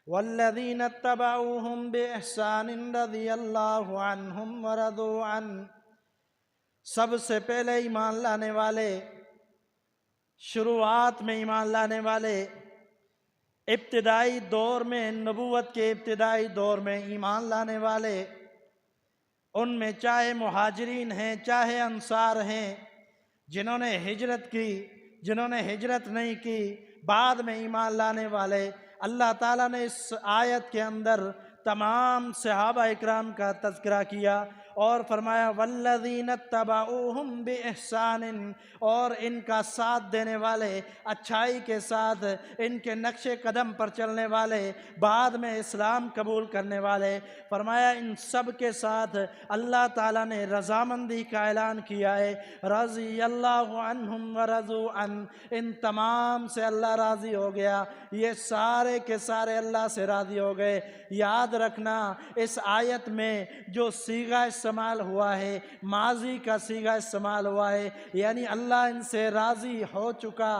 والذین اتبعوہم بإحسان رضی اللہ عنہم ورضوا عنہ، سب سے پہلے ایمان لانے والے، شروعات میں ایمان لانے والے، ابتدائی دور میں، نبوت کے ابتدائی دور میں ایمان لانے والے، ان میں چاہے مہاجرین ہیں چاہے انصار ہیں، جنہوں نے ہجرت کی، جنہوں نے ہجرت نہیں کی، بعد میں ایمان لانے والے، اللہ تعالیٰ نے اس آیت کے اندر تمام صحابہ اکرام کا تذکرہ کیا اور فرمایا والذین اتبعوہم بإحسان، اور ان کا ساتھ دینے والے، اچھائی کے ساتھ ان کے نقش قدم پر چلنے والے، بعد میں اسلام قبول کرنے والے، فرمایا ان سب کے ساتھ اللہ تعالیٰ نے رضامندی کا اعلان کیا ہے، رضی اللہ عنہم ورضوا عنہ، ان تمام سے اللہ راضی ہو گیا، یہ سارے کے سارے اللہ سے راضی ہو گئے۔ یاد رکھنا اس آیت میں جو صیغہ استعمال ہوا ہے، ماضی کا صیغہ استعمال ہوا ہے، یعنی اللہ ان سے راضی ہو چکا۔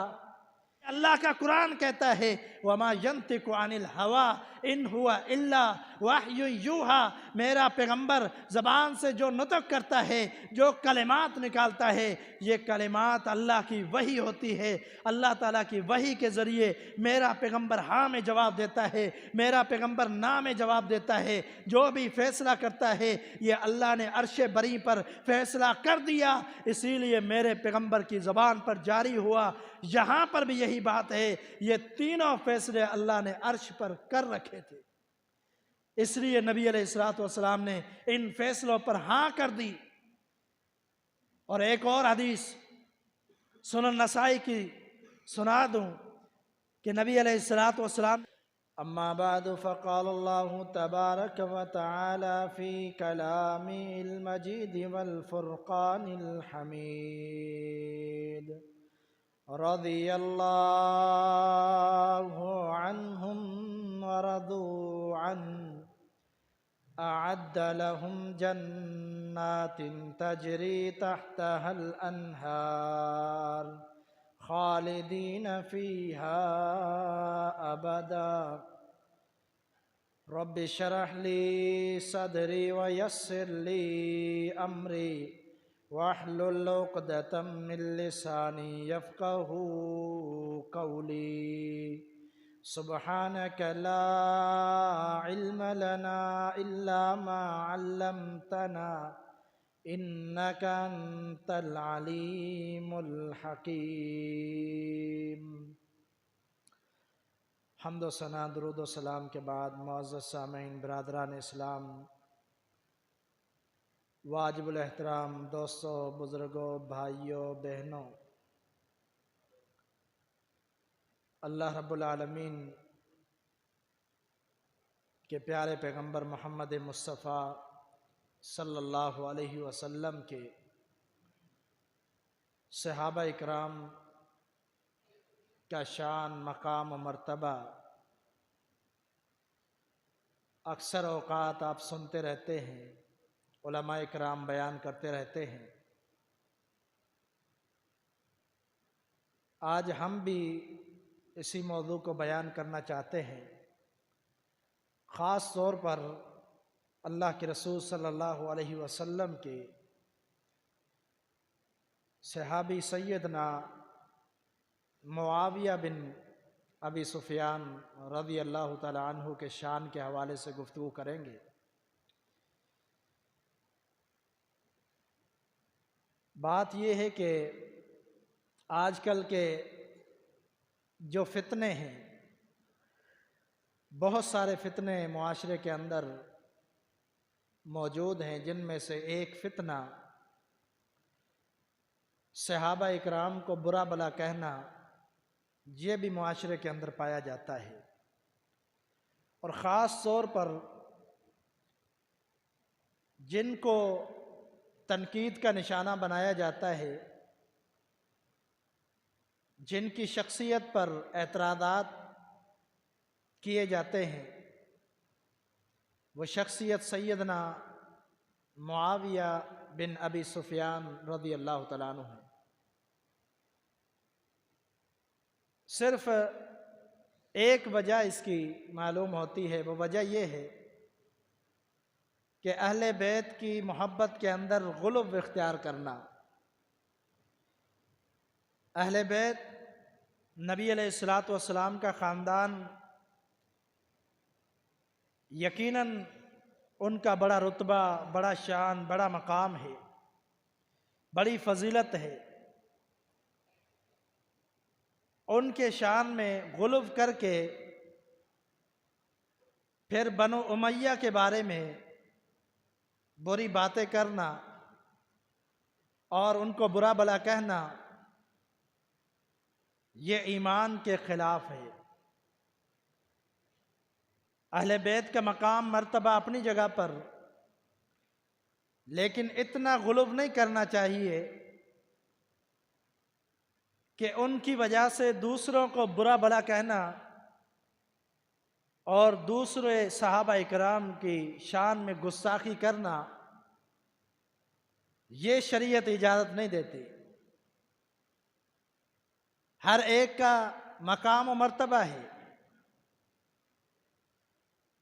اللہ کا قرآن کہتا ہے وَمَا يَنْطِقُ عَنِ الْهَوَىٰ إِنْ هُوَ إِلَّا وَحْيٌ يُوحَىٰ، میرا پیغمبر زبان سے جو نطق کرتا ہے، جو کلمات نکالتا ہے، یہ کلمات اللہ کی وحی ہوتی ہے۔ اللہ تعالیٰ کی وحی کے ذریعے میرا پیغمبر ہاں میں جواب دیتا ہے، میرا پیغمبر نا میں جواب دیتا ہے، جو بھی فیصلہ کرتا ہے یہ اللہ نے عرش بری پر فیصلہ کر دیا، اسی لیے میرے پیغمبر کی زبان پر جاری ہوا۔ یہاں پر بھی یہی بات ہے، یہ تینوں فیصلے اللہ نے عرش پر کر رکھے تھے، اس لیے نبی علیہ السلام نے ان فیصلوں پر ہاں کر دی۔ اور ایک اور حدیث سنن نسائی کی سنا دوں کہ نبی علیہ السلام اما بعد فقال اللہ تبارک وتعالی فی کلامہ المجید والفرقان الحمید، رضی اللہ عنہم ورضوا عنہ، اعد لهم جنات تجری تحتها الانہار خالدین فیہا ابدا، رب اشرح لی صدری ویسر لی امری واحلل عقدۃ من لسانی یفقہوا قولی، سبحانک لا علم لنا الا ما علمتنا انک انت العلیم الحکیم۔ حمد و ثنا، درود و سلام کے بعد معزز سامعین، برادران اسلام، واجب الاحترام دوستوں، بزرگوں، بھائیوں، بہنوں، اللہ رب العالمین کے پیارے پیغمبر محمد مصطفیٰ صلی اللہ علیہ وسلم کے صحابہ اکرام کا شان، مقام و مرتبہ اکثر اوقات آپ سنتے رہتے ہیں، علماء اکرام بیان کرتے رہتے ہیں۔ آج ہم بھی اسی موضوع کو بیان کرنا چاہتے ہیں، خاص طور پر اللہ کے رسول صلی اللہ علیہ وسلم کے صحابی سیدنا معاویہ بن ابی سفیان رضی اللہ تعالی عنہ کے شان کے حوالے سے گفتگو کریں گے۔ بات یہ ہے کہ آج کل کے جو فتنے ہیں، بہت سارے فتنے معاشرے کے اندر موجود ہیں، جن میں سے ایک فتنہ صحابہ اکرام کو برا بھلا کہنا، یہ بھی معاشرے کے اندر پایا جاتا ہے، اور خاص طور پر جن کو تنقید کا نشانہ بنایا جاتا ہے، جن کی شخصیت پر اعتراضات کیے جاتے ہیں، وہ شخصیت سیدنا معاویہ بن ابی سفیان رضی اللہ تعالیٰ عنہ ہے۔ صرف ایک وجہ اس کی معلوم ہوتی ہے، وہ وجہ یہ ہے کہ اہل بیت کی محبت کے اندر غلو اختیار کرنا۔ اہل بیت نبی علیہ الصلوۃ والسلام کا خاندان، یقیناً ان کا بڑا رتبہ، بڑا شان، بڑا مقام ہے، بڑی فضیلت ہے۔ ان کے شان میں غلو کر کے پھر بنو امیہ کے بارے میں بری باتیں کرنا اور ان کو برا بھلا کہنا، یہ ایمان کے خلاف ہے۔ اہل بیت کا مقام، مرتبہ اپنی جگہ پر، لیکن اتنا غلو نہیں کرنا چاہیے کہ ان کی وجہ سے دوسروں کو برا بھلا کہنا اور دوسرے صحابہ اکرام کی شان میں گستاخی کرنا، یہ شریعت اجازت نہیں دیتی۔ ہر ایک کا مقام و مرتبہ ہے،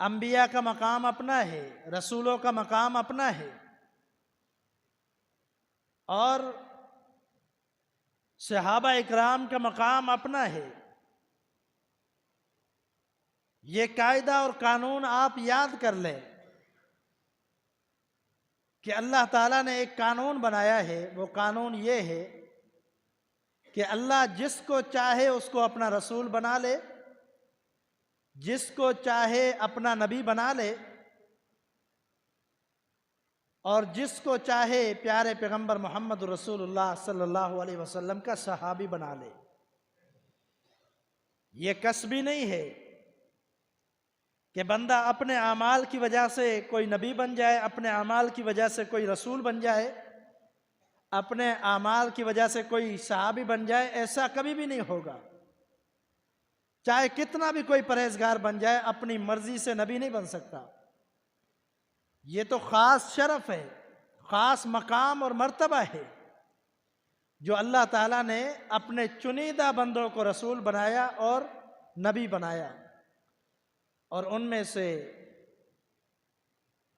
انبیاء کا مقام اپنا ہے، رسولوں کا مقام اپنا ہے، اور صحابہ اکرام کا مقام اپنا ہے۔ یہ قاعدہ اور قانون آپ یاد کر لیں کہ اللہ تعالیٰ نے ایک قانون بنایا ہے، وہ قانون یہ ہے کہ اللہ جس کو چاہے اس کو اپنا رسول بنا لے، جس کو چاہے اپنا نبی بنا لے، اور جس کو چاہے پیارے پیغمبر محمد رسول اللہ صلی اللہ علیہ وسلم کا صحابی بنا لے۔ یہ کسبی نہیں ہے کہ بندہ اپنے اعمال کی وجہ سے کوئی نبی بن جائے، اپنے اعمال کی وجہ سے کوئی رسول بن جائے، اپنے اعمال کی وجہ سے کوئی صحابی بن جائے۔ ایسا کبھی بھی نہیں ہوگا۔ چاہے کتنا بھی کوئی پرہیزگار بن جائے، اپنی مرضی سے نبی نہیں بن سکتا۔ یہ تو خاص شرف ہے، خاص مقام اور مرتبہ ہے جو اللہ تعالیٰ نے اپنے چنیدہ بندوں کو رسول بنایا اور نبی بنایا، اور ان میں سے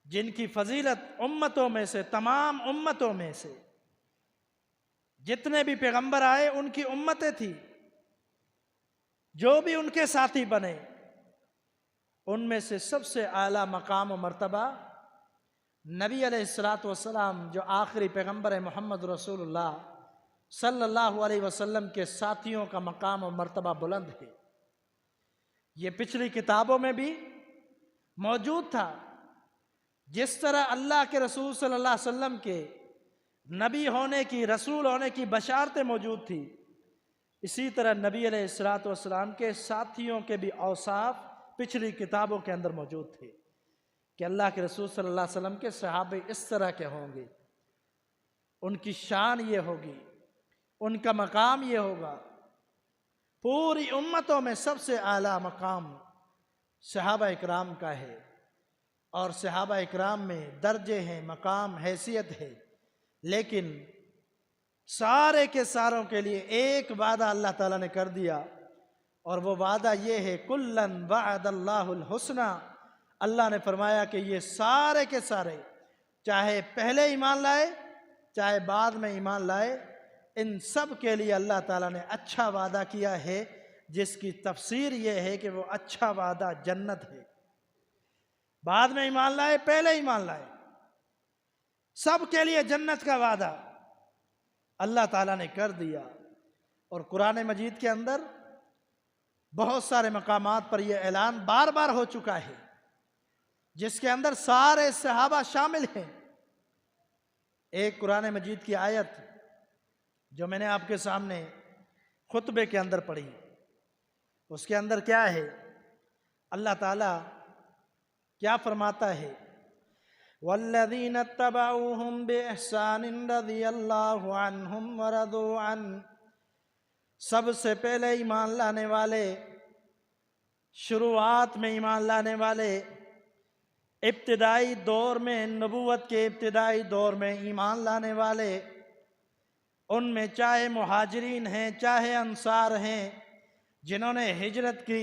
جن کی فضیلت امتوں میں سے، تمام امتوں میں سے جتنے بھی پیغمبر آئے ان کی امتیں تھی، جو بھی ان کے ساتھی بنے، ان میں سے سب سے اعلیٰ مقام و مرتبہ نبی علیہ الصلوۃ والسلام جو آخری پیغمبر محمد رسول اللہ صلی اللہ علیہ وسلم کے ساتھیوں کا مقام و مرتبہ بلند ہے۔ یہ پچھلی کتابوں میں بھی موجود تھا۔ جس طرح اللہ کے رسول صلی اللہ علیہ وسلم کے نبی ہونے کی، رسول ہونے کی بشارتیں موجود تھی، اسی طرح نبی علیہ الصلوۃ والسلام کے ساتھیوں کے بھی اوصاف پچھلی کتابوں کے اندر موجود تھے کہ اللہ کے رسول صلی اللہ علیہ وسلم کے صحابے اس طرح کے ہوں گے، ان کی شان یہ ہوگی، ان کا مقام یہ ہوگا۔ پوری امتوں میں سب سے اعلیٰ مقام صحابہ اکرام کا ہے، اور صحابہ اکرام میں درجے ہیں، مقام، حیثیت ہے، لیکن سارے کے ساروں کے لیے ایک وعدہ اللہ تعالیٰ نے کر دیا، اور وہ وعدہ یہ ہے کُلًّا وعد اللہ الحسنى۔ اللہ نے فرمایا کہ یہ سارے کے سارے، چاہے پہلے ایمان لائے چاہے بعد میں ایمان لائے، ان سب کے لیے اللہ تعالیٰ نے اچھا وعدہ کیا ہے، جس کی تفسیر یہ ہے کہ وہ اچھا وعدہ جنت ہے۔ بعد میں ایمان لائے، پہلے ایمان لائے، سب کے لیے جنت کا وعدہ اللہ تعالیٰ نے کر دیا۔ اور قرآن مجید کے اندر بہت سارے مقامات پر یہ اعلان بار بار ہو چکا ہے، جس کے اندر سارے صحابہ شامل ہیں۔ ایک قرآن مجید کی آیت جو میں نے آپ کے سامنے خطبے کے اندر پڑھی، اس کے اندر کیا ہے؟ اللہ تعالیٰ کیا فرماتا ہے؟ وَالَّذِينَ اتَّبَعُوهُمْ بِإِحْسَانٍ رَضِيَ اللَّهُ عَنْهُمْ وَرَضُوا عَنْهُ۔ سب سے پہلے ایمان لانے والے، شروعات میں ایمان لانے والے، ابتدائی دور میں، نبوت کے ابتدائی دور میں ایمان لانے والے، ان میں چاہے مہاجرین ہیں چاہے انصار ہیں، جنہوں نے ہجرت کی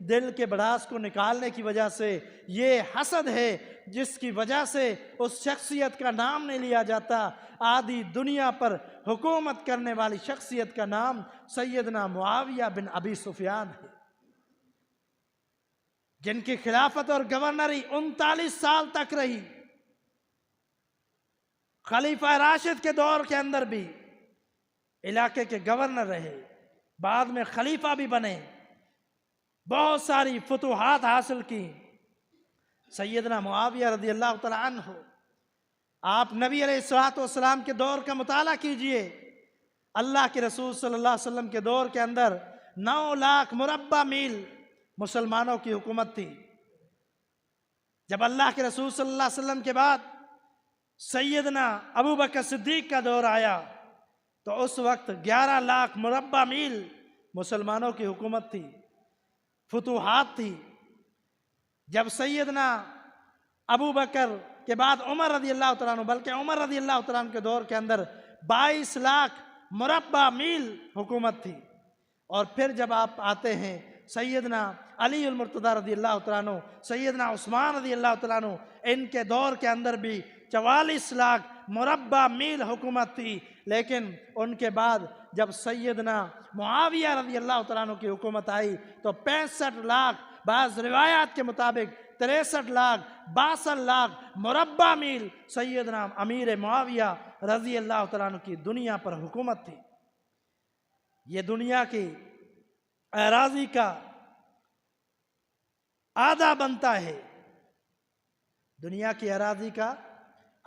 دل کے بڑاس کو نکالنے کی وجہ سے یہ حسد ہے جس کی وجہ سے اس شخصیت کا نام نہیں لیا جاتا۔ آدھی دنیا پر حکومت کرنے والی شخصیت کا نام سیدنا معاویہ بن ابی سفیان ہے، جن کی خلافت اور گورنری 39 سال تک رہی۔ خلیفہ راشد کے دور کے اندر بھی علاقے کے گورنر رہے، بعد میں خلیفہ بھی بنے، بہت ساری فتوحات حاصل کی۔ سیدنا معاویہ رضی اللہ تعالیٰ عنہ، آپ نبی علیہ الصلوۃ والسلام کے دور کا مطالعہ کیجئے۔ اللہ کے رسول صلی اللہ علیہ وسلم کے دور کے اندر 9 لاکھ مربع میل مسلمانوں کی حکومت تھی۔ جب اللہ کے رسول صلی اللہ علیہ وسلم کے بعد سیدنا ابو بکر صدیق کا دور آیا تو اس وقت 11 لاکھ مربع میل مسلمانوں کی حکومت تھی، فتوحات تھی۔ جب سیدنا ابو بکر کے بعد عمر رضی اللہ تعالیٰ عنہ، بلکہ عمر رضی اللہ تعالیٰ عنہ کے دور کے اندر 22 لاکھ مربع میل حکومت تھی۔ اور پھر جب آپ آتے ہیں سیدنا علی المرتضیٰ رضی اللہ تعالیٰ عنہ، سیدنا عثمان رضی اللہ تعالیٰ عنہ، ان کے دور کے اندر بھی 44 لاکھ مربع میل حکومت تھی۔ لیکن ان کے بعد جب سیدنا معاویہ رضی اللہ تعالیٰ عنہ کی حکومت آئی تو 65 لاکھ، بعض روایات کے مطابق 63 لاکھ 62 لاکھ مربع میل سیدنا امیر معاویہ رضی اللہ تعالیٰ عنہ کی دنیا پر حکومت تھی۔ یہ دنیا کی اراضی کا آدھا بنتا ہے، دنیا کی اراضی کا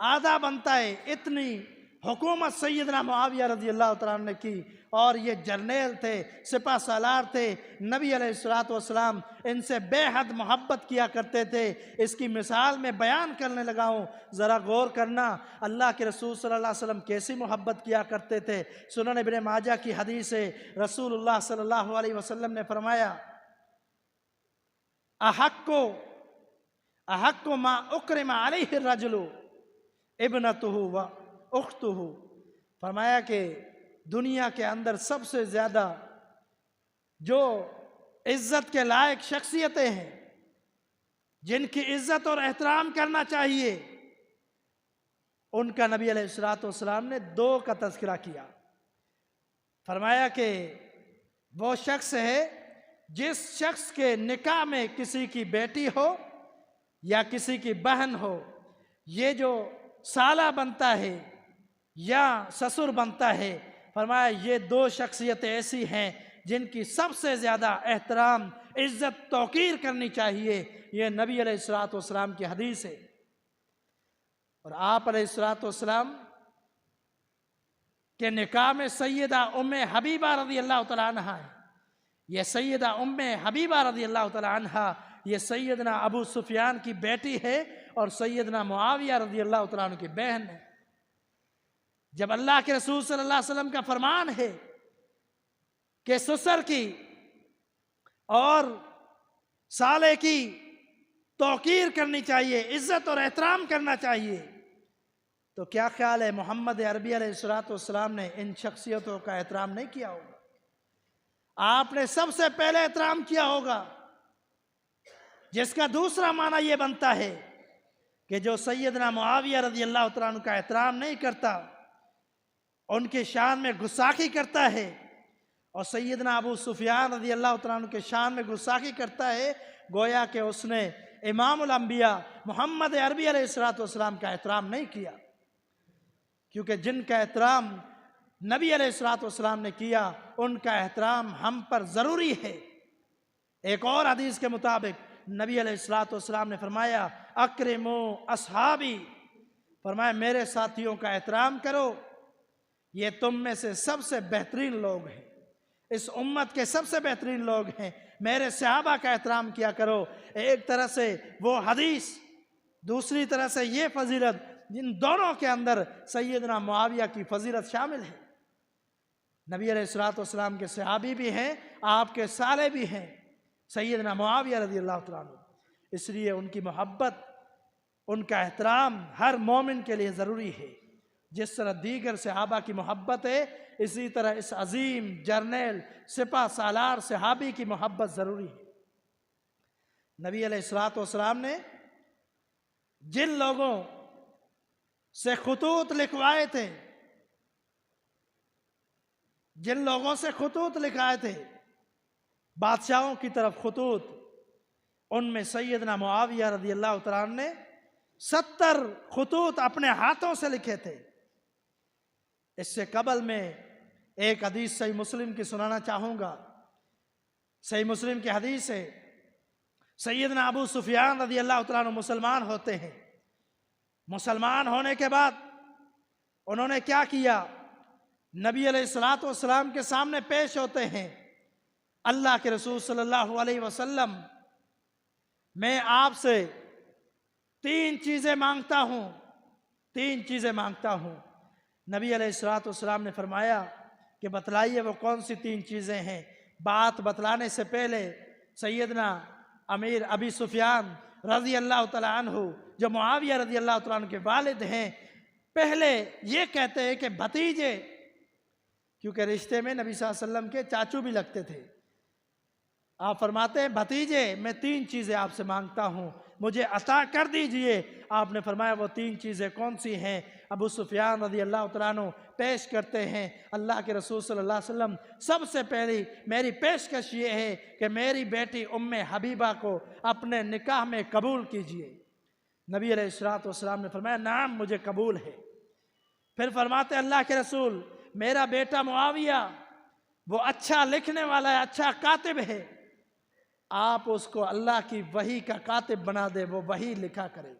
آدھا بنتا ہے، اتنی حکومت سیدنا معاویہ رضی اللہ تعالیٰ عنہ نے کی۔ اور یہ جرنیل تھے، سپہ سالار تھے، نبی علیہ الصلوۃ والسلام ان سے بے حد محبت کیا کرتے تھے۔ اس کی مثال میں بیان کرنے لگا ہوں، ذرا غور کرنا اللہ کے رسول صلی اللہ علیہ وسلم کیسی محبت کیا کرتے تھے۔ سنن ابن ماجہ کی حدیث ہے، رسول اللہ صلی اللہ علیہ وسلم نے فرمایا احق ما اکرم علیہ الرجل ابنتہ و اختہ، فرمایا کہ دنیا کے اندر سب سے زیادہ جو عزت کے لائق شخصیتیں ہیں، جن کی عزت اور احترام کرنا چاہیے، ان کا نبی علیہ الصلوۃ والسلام نے 2 کا تذکرہ کیا۔ فرمایا کہ وہ شخص ہے جس شخص کے نکاح میں کسی کی بیٹی ہو یا کسی کی بہن ہو، یہ جو سالہ بنتا ہے یا سسر بنتا ہے، فرمایا یہ 2 شخصیتیں ایسی ہیں جن کی سب سے زیادہ احترام، عزت، توقیر کرنی چاہیے۔ یہ نبی علیہ الصلوۃ والسلام کی حدیث ہے۔ اور آپ علیہ الصلوۃ والسلام کے نکاح میں سیدہ ام حبیبہ رضی اللہ تعالیٰ عنہ ہے۔ یہ سیدہ ام حبیبہ رضی اللہ تعالیٰ عنہ یہ سیدنا ابو سفیان کی بیٹی ہے اور سیدنا معاویہ رضی اللہ تعالیٰ عنہ کی بہن ہے۔ جب اللہ کے رسول صلی اللہ علیہ وسلم کا فرمان ہے کہ سسر کی اور سالے کی توقیر کرنی چاہیے، عزت اور احترام کرنا چاہیے، تو کیا خیال ہے محمد عربی علیہ الصلوۃ والسلام نے ان شخصیتوں کا احترام نہیں کیا ہوگا؟ آپ نے سب سے پہلے احترام کیا ہوگا، جس کا دوسرا معنی یہ بنتا ہے کہ جو سیدنا معاویہ رضی اللہ تعالیٰ عنہ کا احترام نہیں کرتا، ان کی شان میں گستاخی کرتا ہے، اور سیدنا ابو سفیان رضی اللہ تعالیٰ عنہ کے شان میں گستاخی کرتا ہے، گویا کہ اس نے امام الانبیاء محمد عربی علیہ الصلوۃ والسلام کا احترام نہیں کیا۔ کیونکہ جن کا احترام نبی علیہ الصلوۃ والسلام نے کیا، ان کا احترام ہم پر ضروری ہے۔ ایک اور حدیث کے مطابق نبی علیہ الصلوۃ والسلام نے فرمایا اکرموا اصحابی، فرمایا میرے ساتھیوں کا احترام کرو، یہ تم میں سے سب سے بہترین لوگ ہیں، اس امت کے سب سے بہترین لوگ ہیں، میرے صحابہ کا احترام کیا کرو۔ ایک طرح سے وہ حدیث، دوسری طرح سے یہ فضیلت، جن دونوں کے اندر سیدنا معاویہ کی فضیلت شامل ہے۔ نبی علیہ الصلوۃ والسلام کے صحابی بھی ہیں، آپ کے سالے بھی ہیں، سیدنا معاویہ رضی اللہ تعالیٰ عنہ، اس لیے ان کی محبت، ان کا احترام ہر مومن کے لیے ضروری ہے۔ جس طرح دیگر صحابہ کی محبت ہے، اسی طرح اس عظیم جرنیل سپہ سالار صحابی کی محبت ضروری ہے۔ نبی علیہ الصلوۃ والسلام نے جن لوگوں سے خطوط لکھوائے تھے، جن لوگوں سے خطوط لکھائے تھے، بادشاہوں کی طرف خطوط، ان میں سیدنا معاویہ رضی اللہ تعالیٰ عنہ نے 70 خطوط اپنے ہاتھوں سے لکھے تھے۔ اس سے قبل میں ایک حدیث صحیح مسلم کی سنانا چاہوں گا۔ صحیح مسلم کی حدیث ہے، سیدنا ابو سفیان رضی اللہ تعالیٰ عنہ مسلمان ہوتے ہیں۔ مسلمان ہونے کے بعد انہوں نے کیا کیا؟ نبی علیہ الصلوۃ والسلام کے سامنے پیش ہوتے ہیں۔ اللہ کے رسول صلی اللہ علیہ وسلم، میں آپ سے 3 چیزیں مانگتا ہوں، 3 چیزیں مانگتا ہوں۔ نبی علیہ الصلوۃ والسلام نے فرمایا کہ بتلائیے وہ کون سی 3 چیزیں ہیں۔ بات بتلانے سے پہلے سیدنا امیر ابی سفیان رضی اللہ تعالیٰ عنہ، جو معاویہ رضی اللہ تعالیٰ عنہ کے والد ہیں، پہلے یہ کہتے ہیں کہ بھتیجے، کیونکہ رشتے میں نبی صلی اللہ علیہ وسلم کے چاچو بھی لگتے تھے۔ آپ فرماتے ہیں بھتیجے، میں 3 چیزیں آپ سے مانگتا ہوں، مجھے عطا کر دیجئے۔ آپ نے فرمایا وہ 3 چیزیں کون سی ہیں؟ ابو سفیان رضی اللہ تعالیٰ عنہ پیش کرتے ہیں، اللہ کے رسول صلی اللہ علیہ وسلم، سب سے پہلی میری پیشکش یہ ہے کہ میری بیٹی ام حبیبہ کو اپنے نکاح میں قبول کیجئے۔ نبی علیہ الصلوۃ والسلام نے فرمایا نعم، مجھے قبول ہے۔ پھر فرماتے اللہ کے رسول، میرا بیٹا معاویہ وہ اچھا لکھنے والا ہے، اچھا کاتب ہے، آپ اس کو اللہ کی وحی کا کاتب بنا دے، وہ وحی لکھا کرے۔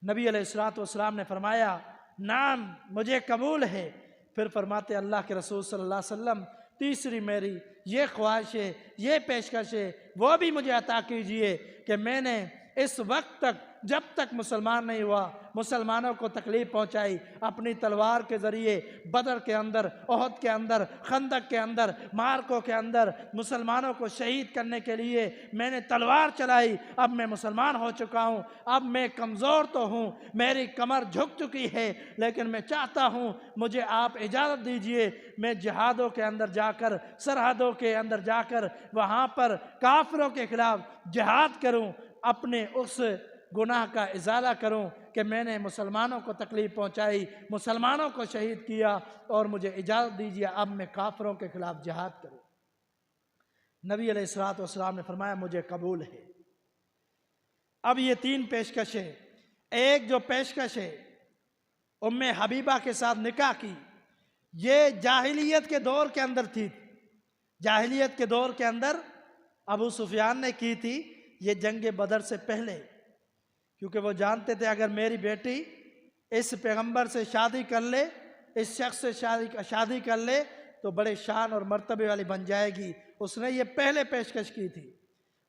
نبی علیہ الصلوۃ والسلام نے فرمایا نعم، مجھے قبول ہے۔ پھر فرماتے اللہ کے رسول صلی اللہ علیہ وسلم، تیسری میری یہ خواہش ہے، یہ پیشکش ہے، وہ بھی مجھے عطا کیجئے کہ میں نے اس وقت تک جب تک مسلمان نہیں ہوا مسلمانوں کو تکلیف پہنچائی، اپنی تلوار کے ذریعے بدر کے اندر، احد کے اندر، خندق کے اندر، مارکوں کے اندر مسلمانوں کو شہید کرنے کے لیے میں نے تلوار چلائی۔ اب میں مسلمان ہو چکا ہوں، اب میں کمزور تو ہوں، میری کمر جھک چکی ہے، لیکن میں چاہتا ہوں مجھے آپ اجازت دیجئے میں جہادوں کے اندر جا کر، سرحدوں کے اندر جا کر وہاں پر کافروں کے خلاف جہاد کروں، اپنے اس گناہ کا ازالہ کروں کہ میں نے مسلمانوں کو تکلیف پہنچائی، مسلمانوں کو شہید کیا، اور مجھے اجازت دیجیے اب میں کافروں کے خلاف جہاد کروں۔ نبی علیہ الصلوۃ والسلام نے فرمایا مجھے قبول ہے۔ اب یہ 3 پیشکشیں، ایک جو پیشکش ہے ام حبیبہ کے ساتھ نکاح کی، یہ جاہلیت کے دور کے اندر تھی، جاہلیت کے دور کے اندر ابو سفیان نے کی تھی، یہ جنگ بدر سے پہلے، کیونکہ وہ جانتے تھے اگر میری بیٹی اس پیغمبر سے شادی کر لے، اس شخص سے شادی کر لے تو بڑے شان اور مرتبے والی بن جائے گی۔ اس نے یہ پہلے پیشکش کی تھی،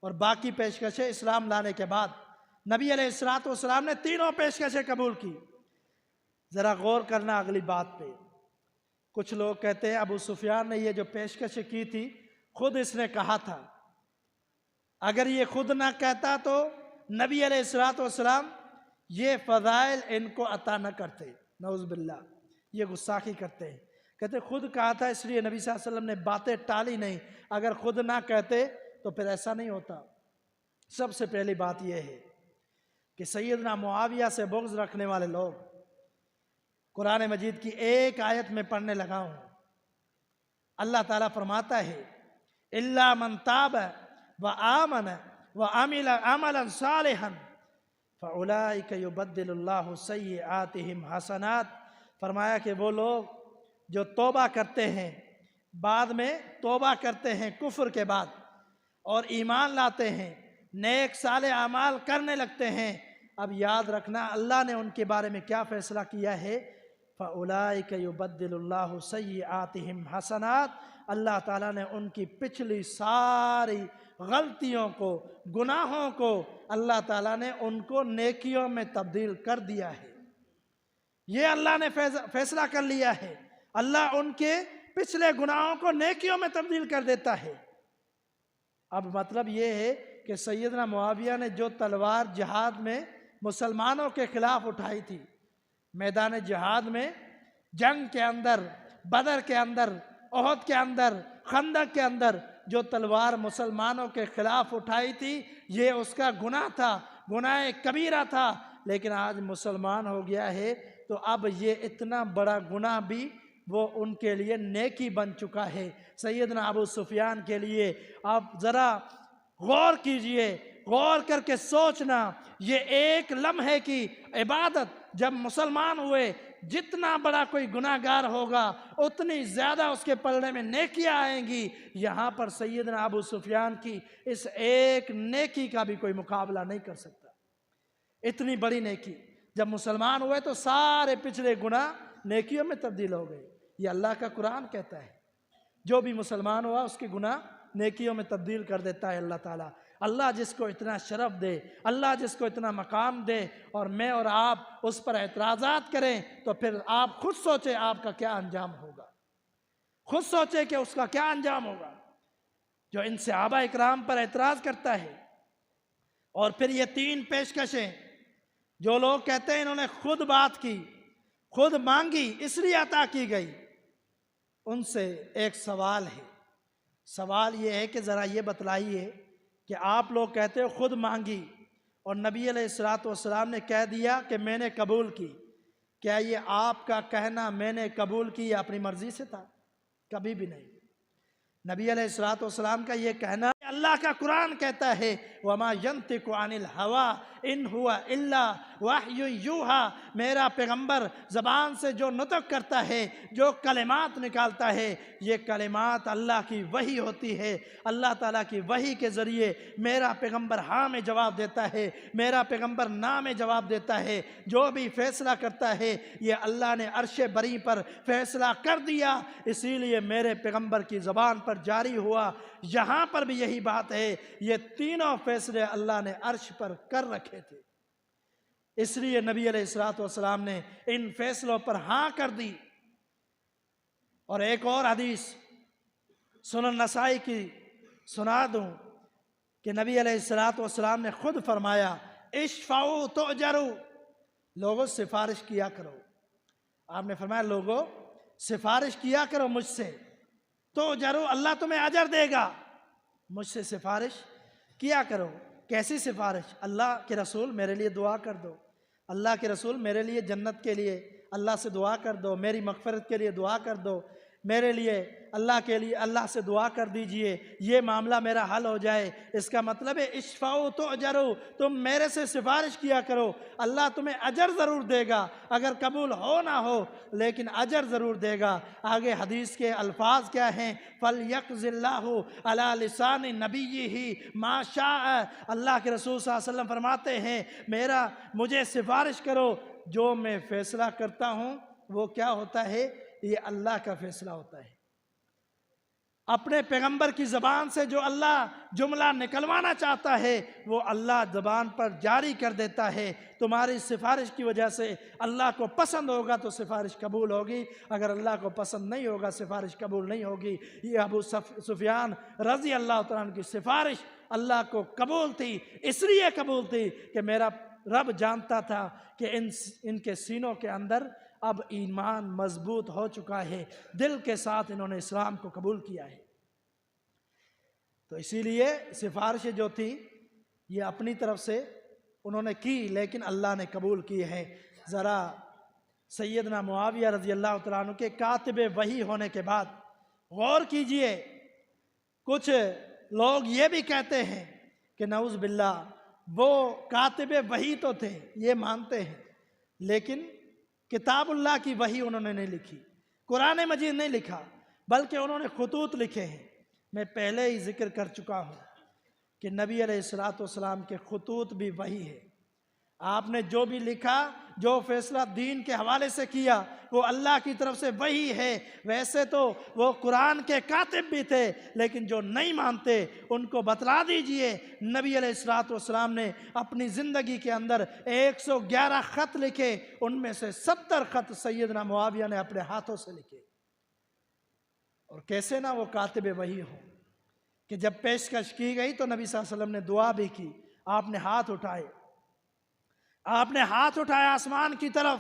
اور باقی پیشکشیں اسلام لانے کے بعد نبی علیہ الصلوۃ والسلام نے تینوں پیشکشیں قبول کی۔ ذرا غور کرنا اگلی بات پہ۔ کچھ لوگ کہتے ہیں ابو سفیان نے یہ جو پیشکشیں کی تھی خود اس نے کہا تھا، اگر یہ خود نہ کہتا تو نبی علیہ الصلوۃ والسلام یہ فضائل ان کو عطا نہ کرتے، نعوذ باللہ، یہ گستاخی کرتے ہیں، کہتے خود کہا تھا اس لیے نبی صلی اللہ علیہ وسلم نے باتیں ٹالی نہیں، اگر خود نہ کہتے تو پھر ایسا نہیں ہوتا۔ سب سے پہلی بات یہ ہے کہ سیدنا معاویہ سے بغض رکھنے والے لوگ، قرآن مجید کی ایک آیت میں پڑھنے لگا ہوں، اللہ تعالیٰ فرماتا ہے الا من تاب وآمن وعمل عملا صالحا فاولئک یبدل اللہ سیئاتہم حسنات، فرمایا کہ وہ لوگ جو توبہ کرتے ہیں، بعد میں توبہ کرتے ہیں کفر کے بعد اور ایمان لاتے ہیں، نیک صالح اعمال کرنے لگتے ہیں، اب یاد رکھنا اللہ نے ان کے بارے میں کیا فیصلہ کیا ہے، فَأُولَئِكَ يُبَدِّلُ اللَّهُ سَيِّئَاتِهِمْ حَسَنَات، اللہ تعالیٰ نے ان کی پچھلی ساری غلطیوں کو، گناہوں کو اللہ تعالیٰ نے ان کو نیکیوں میں تبدیل کر دیا ہے۔ یہ اللہ نے فیصلہ کر لیا ہے، اللہ ان کے پچھلے گناہوں کو نیکیوں میں تبدیل کر دیتا ہے۔ اب مطلب یہ ہے کہ سیدنا معاویہ نے جو تلوار جہاد میں مسلمانوں کے خلاف اٹھائی تھی، میدان جہاد میں، جنگ کے اندر، بدر کے اندر، احد کے اندر، خندق کے اندر، جو تلوار مسلمانوں کے خلاف اٹھائی تھی یہ اس کا گناہ تھا، گناہ کبیرہ تھا، لیکن آج مسلمان ہو گیا ہے تو اب یہ اتنا بڑا گناہ بھی وہ ان کے لیے نیکی بن چکا ہے۔ سیدنا ابو سفیان کے لیے آپ ذرا غور کیجئے، غور کر کے سوچنا، یہ ایک لمحے کی عبادت جب مسلمان ہوئے، جتنا بڑا کوئی گناہ گار ہوگا اتنی زیادہ اس کے پلڑے میں نیکیاں آئیں گی۔ یہاں پر سیدنا ابو سفیان کی اس ایک نیکی کا بھی کوئی مقابلہ نہیں کر سکتا، اتنی بڑی نیکی۔ جب مسلمان ہوئے تو سارے پچھلے گناہ نیکیوں میں تبدیل ہو گئے، یہ اللہ کا قرآن کہتا ہے۔ جو بھی مسلمان ہوا اس کے گناہ نیکیوں میں تبدیل کر دیتا ہے اللہ تعالیٰ۔ اللہ جس کو اتنا شرف دے، اللہ جس کو اتنا مقام دے، اور میں اور آپ اس پر اعتراضات کریں تو پھر آپ خود سوچیں آپ کا کیا انجام ہوگا، خود سوچیں کہ اس کا کیا انجام ہوگا جو ان صحابہ اکرام پر اعتراض کرتا ہے۔ اور پھر یہ تین پیشکشیں جو لوگ کہتے ہیں انہوں نے خود بات کی، خود مانگی اس لیے عطا کی گئی، ان سے ایک سوال ہے۔ سوال یہ ہے کہ ذرا یہ بتلائیے کہ آپ لوگ کہتے ہو خود مانگی اور نبی علیہ السلام نے کہہ دیا کہ میں نے قبول کی، کیا یہ آپ کا کہنا میں نے قبول کی یا اپنی مرضی سے تھا؟ کبھی بھی نہیں۔ نبی علیہ السلام کا یہ کہنا اللہ کا قرآن کہتا ہے وَمَا يَنْطِقُ عَنِ الْهَوَىٰ إِنْ هُوَ إِلَّا وَحْيٌ يُوحَىٰ، میرا پیغمبر زبان سے جو نطق کرتا ہے، جو کلمات نکالتا ہے، یہ کلمات اللہ کی وحی ہوتی ہے۔ اللہ تعالیٰ کی وحی کے ذریعے میرا پیغمبر ہاں میں جواب دیتا ہے، میرا پیغمبر نا میں جواب دیتا ہے۔ جو بھی فیصلہ کرتا ہے یہ اللہ نے عرش بری پر فیصلہ کر دیا، اسی لیے میرے پیغمبر کی زبان پر جاری ہوا۔ یہاں پر بھی یہی بات ہے، یہ تینوں فیصلے اللہ نے عرش پر کر رکھے تھے، اس لیے نبی علیہ السلام نے ان فیصلوں پر ہاں کر دی۔ اور ایک اور حدیث سنن نسائی کی سنا دوں کہ نبی علیہ السلام نے خود فرمایا اشفعوا تؤجروا، لوگوں سفارش کیا کرو۔ آپ نے فرمایا لوگوں سفارش کیا کرو مجھ سے، تو جرو اللہ تمہیں اجر دے گا، مجھ سے سفارش کیا کرو۔ کیسی سفارش؟ اللہ کے رسول میرے لیے دعا کر دو، اللہ کے رسول میرے لیے جنت کے لیے اللہ سے دعا کر دو، میری مغفرت کے لیے دعا کر دو، میرے لیے اللہ سے دعا کر دیجئے، یہ معاملہ میرا حل ہو جائے۔ اس کا مطلب ہے اشفعوا تؤجروا، تم میرے سے سفارش کیا کرو، اللہ تمہیں اجر ضرور دے گا، اگر قبول ہو نہ ہو لیکن اجر ضرور دے گا۔ آگے حدیث کے الفاظ کیا ہیں؟ فَلْيَقْضِ اللَّهُ عَلَى لِسَانِ نَبِيِّهِ مَا شَاءَ، اللہ کے رسول صلی اللہ علیہ وسلم فرماتے ہیں مجھے سفارش کرو، جو میں فیصلہ کرتا ہوں وہ کیا ہوتا ہے؟ یہ اللہ کا فیصلہ ہوتا ہے۔ اپنے پیغمبر کی زبان سے جو اللہ جملہ نکلوانا چاہتا ہے وہ اللہ زبان پر جاری کر دیتا ہے۔ تمہاری سفارش کی وجہ سے اللہ کو پسند ہوگا تو سفارش قبول ہوگی، اگر اللہ کو پسند نہیں ہوگا سفارش قبول نہیں ہوگی۔ یہ ابو سفیان رضی اللہ تعالیٰ عنہ کی سفارش اللہ کو قبول تھی، اس لیے قبول تھی کہ میرا رب جانتا تھا کہ ان کے سینوں کے اندر اب ایمان مضبوط ہو چکا ہے، دل کے ساتھ انہوں نے اسلام کو قبول کیا ہے۔ تو اسی لیے سفارشیں جو تھی یہ اپنی طرف سے انہوں نے کی لیکن اللہ نے قبول کی ہے۔ ذرا سیدنا معاویہ رضی اللہ تعالیٰ عنہ کے کاتب وحی ہونے کے بعد غور کیجئے، کچھ لوگ یہ بھی کہتے ہیں کہ نعوذ باللہ وہ کاتب وحی تو تھے، یہ مانتے ہیں، لیکن کتاب اللہ کی وحی انہوں نے نہیں لکھی، قرآن مجید نہیں لکھا، بلکہ انہوں نے خطوط لکھے ہیں۔ میں پہلے ہی ذکر کر چکا ہوں کہ نبی علیہ السلام کے خطوط بھی وحی ہے۔ آپ نے جو بھی لکھا، جو فیصلہ دین کے حوالے سے کیا وہ اللہ کی طرف سے وحی ہے۔ ویسے تو وہ قرآن کے کاتب بھی تھے، لیکن جو نہیں مانتے ان کو بتلا دیجئے نبی علیہ السلام نے اپنی زندگی کے اندر 111 خط لکھے، ان میں سے 70 خط سیدنا معاویہ نے اپنے ہاتھوں سے لکھے۔ اور کیسے نہ وہ کاتب وحی ہو کہ جب پیشکش کی گئی تو نبی صلی اللہ علیہ وسلم نے دعا بھی کی، آپ نے ہاتھ اٹھائے آسمان کی طرف،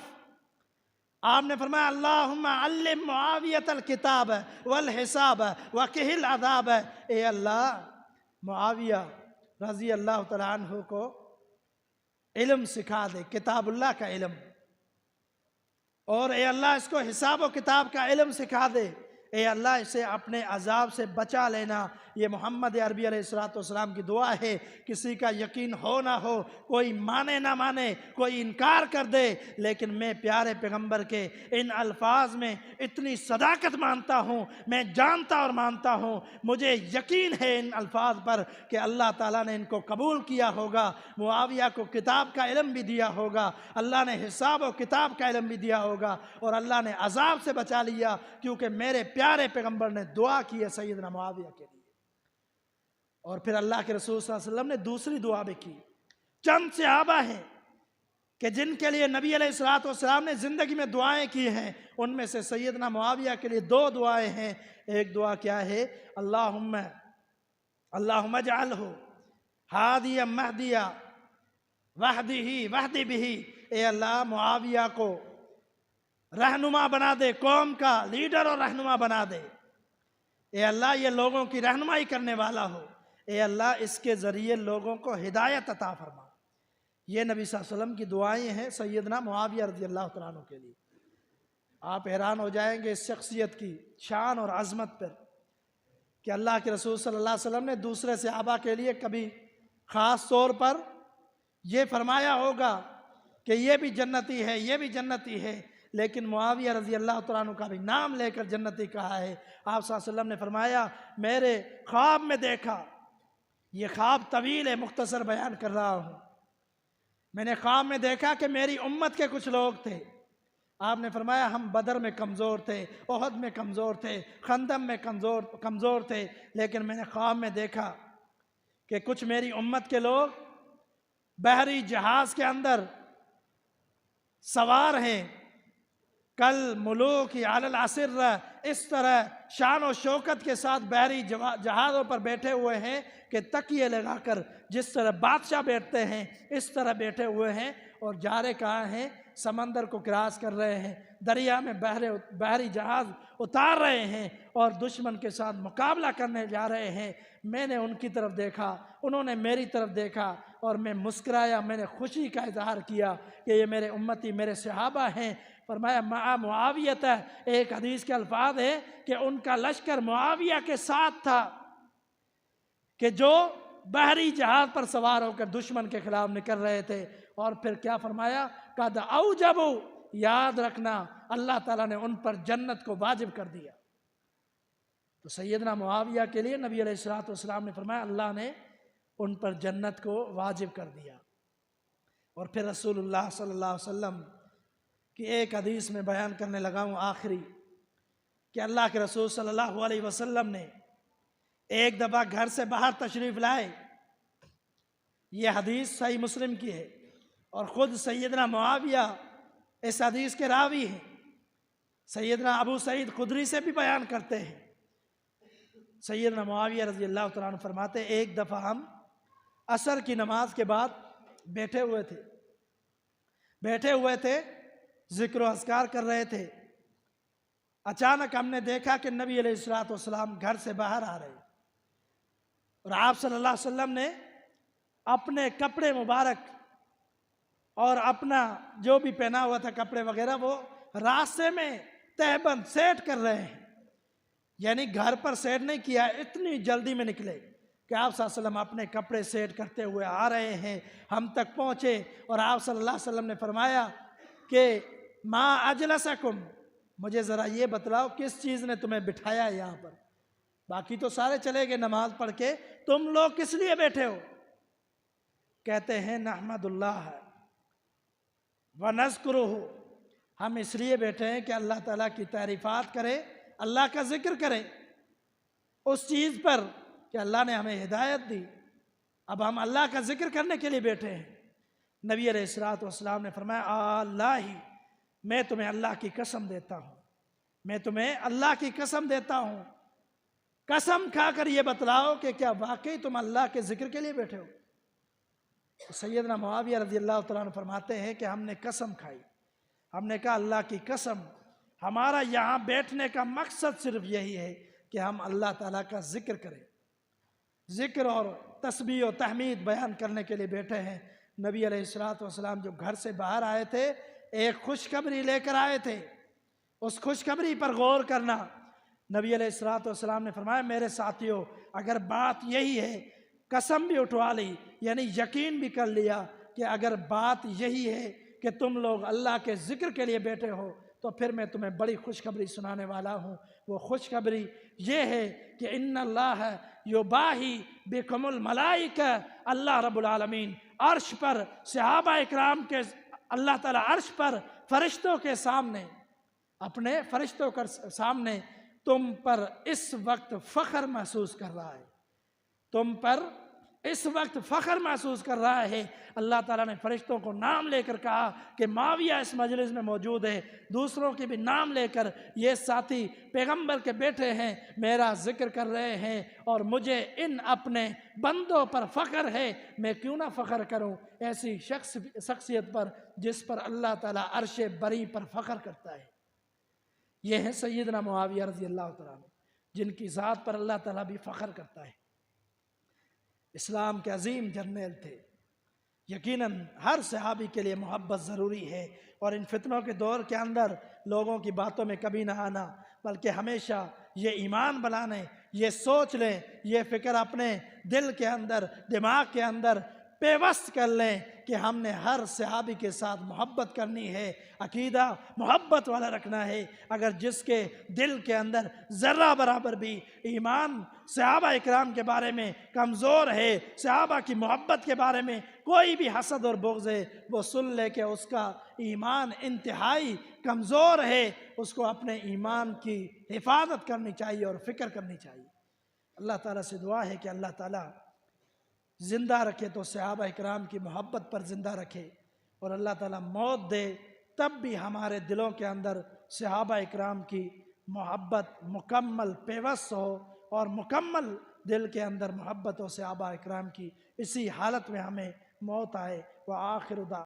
آپ نے فرمایا اللہم علم معاویۃ الکتاب والحساب وقہ العذاب، اے اللہ معاویہ رضی اللہ تعالیٰ عنہ کو علم سکھا دے، کتاب اللہ کا علم، اور اے اللہ اس کو حساب و کتاب کا علم سکھا دے، اے اللہ اسے اپنے عذاب سے بچا لینا۔ یہ محمد عربی علیہ السلام کی دعا ہے۔ کسی کا یقین ہو نہ ہو، کوئی مانے نہ مانے، کوئی انکار کر دے، لیکن میں پیارے پیغمبر کے ان الفاظ میں اتنی صداقت مانتا ہوں، میں جانتا اور مانتا ہوں، مجھے یقین ہے ان الفاظ پر کہ اللہ تعالیٰ نے ان کو قبول کیا ہوگا، معاویہ کو کتاب کا علم بھی دیا ہوگا، اللہ نے حساب و کتاب کا علم بھی دیا ہوگا، اور اللہ نے عذاب سے بچا لیا، کیونکہ میرے پیارے پیغمبر نے دعا کی ہے سیدنا معاویہ کے لیے۔ اور پھر اللہ کے رسول صلی اللہ علیہ وسلم نے دوسری دعا بھی کی۔ چند صحابہ ہیں کہ جن کے لیے نبی علیہ السلام نے زندگی میں دعائیں کی ہیں، ان میں سے سیدنا معاویہ کے لیے دو دعائیں ہیں۔ ایک دعا کیا ہے؟ اللہم اجعلہ ہادیا مہدیا وہدی بہ، اے اللہ معاویہ کو رہنما بنا دے، قوم کا لیڈر اور رہنما بنا دے، اے اللہ یہ لوگوں کی رہنمائی کرنے والا ہو، اے اللہ اس کے ذریعے لوگوں کو ہدایت عطا فرما۔ یہ نبی صلی اللہ علیہ وسلم کی دعائیں ہیں سیدنا معاویہ رضی اللہ تعالیٰ عنہ کے لیے۔ آپ حیران ہو جائیں گے اس شخصیت کی شان اور عظمت پر کہ اللہ کے رسول صلی اللہ علیہ وسلم نے دوسرے صحابہ کے لیے کبھی خاص طور پر یہ فرمایا ہوگا کہ یہ بھی جنتی ہے، یہ بھی جنتی ہے، لیکن معاویہ رضی اللہ تعالیٰ عنہ کا بھی نام لے کر جنتی کہا ہے۔ آپ صلی اللہ علیہ وسلم نے فرمایا میرے خواب میں دیکھا، یہ خواب طویل ہے، مختصر بیان کر رہا ہوں، میں نے خواب میں دیکھا کہ میری امت کے کچھ لوگ تھے، آپ نے فرمایا ہم بدر میں کمزور تھے، احد میں کمزور تھے، خندق میں کمزور تھے، لیکن میں نے خواب میں دیکھا کہ کچھ میری امت کے لوگ بحری جہاز کے اندر سوار ہیں، کل ملوک علی العسر، اس طرح شان و شوکت کے ساتھ بحری جہازوں پر بیٹھے ہوئے ہیں کہ تکیے لگا کر جس طرح بادشاہ بیٹھتے ہیں اس طرح بیٹھے ہوئے ہیں، اور جا رہے کہاں ہیں؟ سمندر کو کراس کر رہے ہیں، دریا میں بحری جہاز اتار رہے ہیں اور دشمن کے ساتھ مقابلہ کرنے جا رہے ہیں۔ میں نے ان کی طرف دیکھا، انہوں نے میری طرف دیکھا، اور میں مسکرایا، میں نے خوشی کا اظہار کیا کہ یہ میرے امتی، میرے صحابہ ہیں۔ فرمایا مع معاویہ، ایک حدیث کے الفاظ ہے کہ ان کا لشکر معاویہ کے ساتھ تھا کہ جو بحری جہاز پر سوار ہو کر دشمن کے خلاف نکل رہے تھے۔ اور پھر کیا فرمایا؟ قد اوجبوا، یاد رکھنا اللہ تعالیٰ نے ان پر جنت کو واجب کر دیا۔ تو سیدنا معاویہ کے لیے نبی علیہ السلام نے فرمایا اللہ نے ان پر جنت کو واجب کر دیا۔ اور پھر رسول اللہ صلی اللہ علیہ وسلم کی ایک حدیث میں بیان کرنے لگا ہوں آخری، کہ اللہ کے رسول صلی اللہ علیہ وسلم نے ایک دفعہ گھر سے باہر تشریف لائے، یہ حدیث صحیح مسلم کی ہے، اور خود سیدنا معاویہ اس حدیث کے راوی ہیں، سیدنا ابو سعید خدری سے بھی بیان کرتے ہیں۔ سیدنا معاویہ رضی اللہ تعالیٰ عنہ فرماتے ایک دفعہ ہم عصر کی نماز کے بعد بیٹھے ہوئے تھے ذکر و اذکار کر رہے تھے، اچانک ہم نے دیکھا کہ نبی علیہ السلام گھر سے باہر آ رہے، اور آپ صلی اللہ علیہ وسلم نے اپنے کپڑے مبارک اور اپنا جو بھی پہنا ہوا تھا کپڑے وغیرہ وہ راستے میں تہبند سیٹ کر رہے ہیں، یعنی گھر پر سیٹ نہیں کیا، اتنی جلدی میں نکلے کہ آپ صلی اللہ علیہ وسلم اپنے کپڑے سیٹ کرتے ہوئے آ رہے ہیں۔ ہم تک پہنچے اور آپ صلی اللہ علیہ وسلم نے فرمایا کہ ما اجلسکم، مجھے ذرا یہ بتلاؤ کس چیز نے تمہیں بٹھایا یہاں پر، باقی تو سارے چلے گئے نماز پڑھ کے، تم لوگ کس لیے بیٹھے ہو؟ کہتے ہیں نحمد اللہ ونذکرہ، ہم اس لیے بیٹھے ہیں کہ اللہ تعالیٰ کی تعریفات کرے، اللہ کا ذکر کرے اس چیز پر کہ اللہ نے ہمیں ہدایت دی، اب ہم اللہ کا ذکر کرنے کے لیے بیٹھے ہیں۔ نبی علیہ السلام نے فرمایا اللہ ہی، میں تمہیں اللہ کی قسم دیتا ہوں، میں تمہیں اللہ کی قسم دیتا ہوں، قسم کھا کر یہ بتلاؤ کہ کیا واقعی تم اللہ کے ذکر کے لیے بیٹھے ہو؟ سیدنا معاویہ رضی اللہ تعالیٰ عنہ فرماتے ہیں کہ ہم نے قسم کھائی، ہم نے کہا اللہ کی قسم ہمارا یہاں بیٹھنے کا مقصد صرف یہی ہے کہ ہم اللہ تعالیٰ کا ذکر کریں، ذکر اور تسبیح و تحمید بیان کرنے کے لیے بیٹھے ہیں۔ نبی علیہ السلام جو گھر سے باہر آئے تھے ایک خوشخبری لے کر آئے تھے، اس خوشخبری پر غور کرنا۔ نبی علیہ السلام نے فرمایا میرے ساتھیوں اگر بات یہی ہے، قسم بھی اٹھوا لی یعنی یقین بھی کر لیا کہ اگر بات یہی ہے کہ تم لوگ اللہ کے ذکر کے لیے بیٹھے ہو تو پھر میں تمہیں بڑی خوشخبری سنانے والا ہوں۔ وہ خوشخبری یہ ہے کہ ان اللہ یباہی بکم الملائکہ، اللہ رب العالمین عرش پر صحابہ اکرام کے، اللہ تعالیٰ عرش پر فرشتوں کے سامنے، اپنے فرشتوں کے سامنے تم پر اس وقت فخر محسوس کر رہا ہے، تم پر اس وقت فخر محسوس کر رہا ہے۔ اللہ تعالیٰ نے فرشتوں کو نام لے کر کہا کہ معاویہ اس مجلس میں موجود ہے، دوسروں کے بھی نام لے کر یہ ساتھی پیغمبر کے بیٹے ہیں، میرا ذکر کر رہے ہیں اور مجھے ان اپنے بندوں پر فخر ہے، میں کیوں نہ فخر کروں ایسی شخصیت پر جس پر اللہ تعالیٰ عرش بری پر فخر کرتا ہے۔ یہ ہیں سیدنا معاویہ رضی اللہ تعالیٰ عنہ جن کی ذات پر اللہ تعالیٰ بھی فخر کرتا ہے۔ اسلام کے عظیم جرنیل تھے۔ یقیناً ہر صحابی کے لیے محبت ضروری ہے، اور ان فتنوں کے دور کے اندر لوگوں کی باتوں میں کبھی نہ آنا، بلکہ ہمیشہ یہ ایمان بنانے، یہ سوچ لیں، یہ فکر اپنے دل کے اندر، دماغ کے اندر پیوست کر لیں کہ ہم نے ہر صحابی کے ساتھ محبت کرنی ہے، عقیدہ محبت والا رکھنا ہے۔ اگر جس کے دل کے اندر ذرہ برابر بھی ایمان صحابہ اکرام کے بارے میں کمزور ہے، صحابہ کی محبت کے بارے میں کوئی بھی حسد اور بغض ہے، وہ سن لے کہ اس کا ایمان انتہائی کمزور ہے، اس کو اپنے ایمان کی حفاظت کرنی چاہیے اور فکر کرنی چاہیے۔ اللہ تعالیٰ سے دعا ہے کہ اللہ تعالیٰ زندہ رکھے تو صحابہ اکرام کی محبت پر زندہ رکھے، اور اللہ تعالیٰ موت دے تب بھی ہمارے دلوں کے اندر صحابہ اکرام کی محبت مکمل پیوست ہو، اور مکمل دل کے اندر محبت ہو صحابہ اکرام کی، اسی حالت میں ہمیں موت آئے۔ وآخر دعوانا